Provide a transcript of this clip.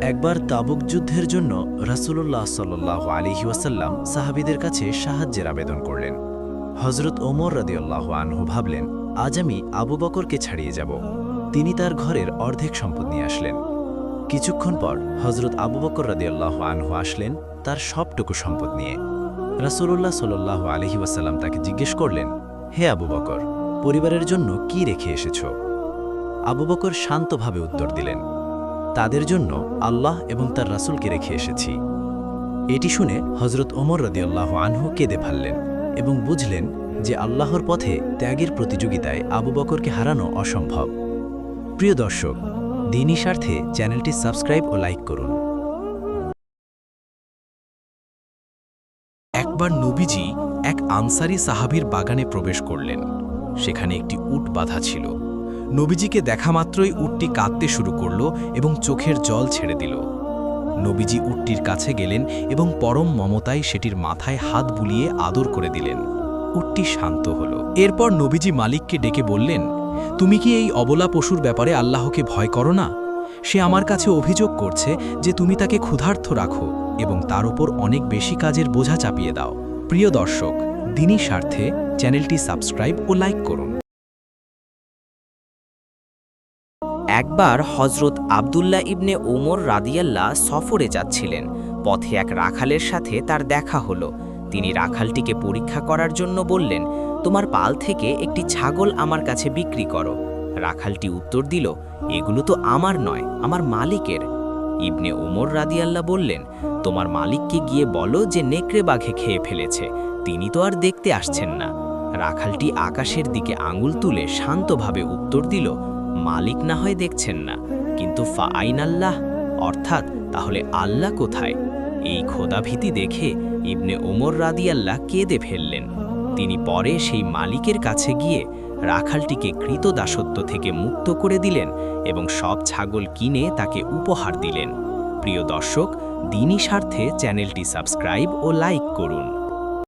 একবার তাবুক যুদ্ধের জন্য রাসূলুল্লাহ সাল্লাল্লাহু আলাইহি ওয়াসাল্লাম সাহাবীদের কাছে সাহায্যের আবেদন করলেন। হযরত ওমর রাদিয়াল্লাহু আনহু ভাবলেন, আজ আমি আবু বকরকে ছাড়িয়ে যাব। তিনি তার ঘরের অর্ধেক সম্পদ নিয়ে আসলেন। কিছুক্ষণ পর হযরত আবু বকর রাদিয়াল্লাহু আনহু আসলেন তার সবটুকু সম্পদ নিয়ে। রাসূলুল্লাহ সাল্লাল্লাহু আলাইহি ওয়াসাল্লাম তাকে জিজ্ঞেস করলেন, হে আবু বকর, পরিবারের জন্য কি রেখে এসেছো? আবু বকর শান্তভাবে উত্তর দিলেন, তাদের জন্য আল্লাহ এবং তার রাসূলকে রেখে এসেছি। এটি শুনে হযরত ওমর রাদিয়াল্লাহু আনহু কেঁদে ফেললেন এবং বুঝলেন যে আল্লাহর পথে ত্যাগের প্রতিযোগিতায় আবু বকরকে হারানো অসম্ভব। প্রিয় দর্শক, দ্বীনি স্বার্থে চ্যানেলটি সাবস্ক্রাইব ও লাইক করুন। একবার নবীজি এক আনসারী সাহাবীর বাগানে প্রবেশ করলেন। সেখানে একটি উট বাঁধা ছিল। নবীজিকে দেখা মাত্রই উটটি কাঁদতে শুরু করল এবং চোখের জল ছেড়ে দিল। নবীজি উটটির কাছে গেলেন এবং পরম মমতায় সেটির মাথায় হাত বুলিয়ে আদর করে দিলেন। উটটি শান্ত হল। এরপর নবীজি মালিককে ডেকে বললেন, তুমি কি এই অবলা পশুর ব্যাপারে আল্লাহকে ভয় করো না? সে আমার কাছে অভিযোগ করছে যে তুমি তাকে ক্ষুধার্ত রাখো এবং তার উপর অনেক বেশি কাজের বোঝা চাপিয়ে দাও। প্রিয় দর্শক, দ্বীনি স্বার্থে চ্যানেলটি সাবস্ক্রাইব ও লাইক করুন। একবার হজরত আবদুল্লাহ ইবনে ওমর রাদিয়াল্লাহ সফরে যাচ্ছিলেন। পথে এক রাখালের সাথে তার দেখা হলো। তিনি রাখালটিকে পরীক্ষা করার জন্য বললেন, তোমার পাল থেকে একটি ছাগল আমার কাছে বিক্রি করো। রাখালটি উত্তর দিল, এগুলো তো আমার নয়, আমার মালিকের। ইবনে ওমর রাদিয়াল্লাহ বললেন, তোমার মালিককে গিয়ে বলো যে নেকড়ে বাঘে খেয়ে ফেলেছে, তিনি তো আর দেখতে আসছেন না। রাখালটি আকাশের দিকে আঙুল তুলে শান্তভাবে উত্তর দিল, মালিক না হয় দেখছেন না, কিন্তু ফাআইন আল্লাহ, অর্থাৎ তাহলে আল্লাহ কোথায়? এই খোদাভীতি দেখে ইবনে ওমর রাদিয়াল্লাহ কেঁদে ফেললেন। তিনি পরে সেই মালিকের কাছে গিয়ে রাখালটিকে কৃতদাসত্ব থেকে মুক্ত করে দিলেন এবং সব ছাগল কিনে তাকে উপহার দিলেন। প্রিয় দর্শক, দ্বীনি স্বার্থে চ্যানেলটি সাবস্ক্রাইব ও লাইক করুন।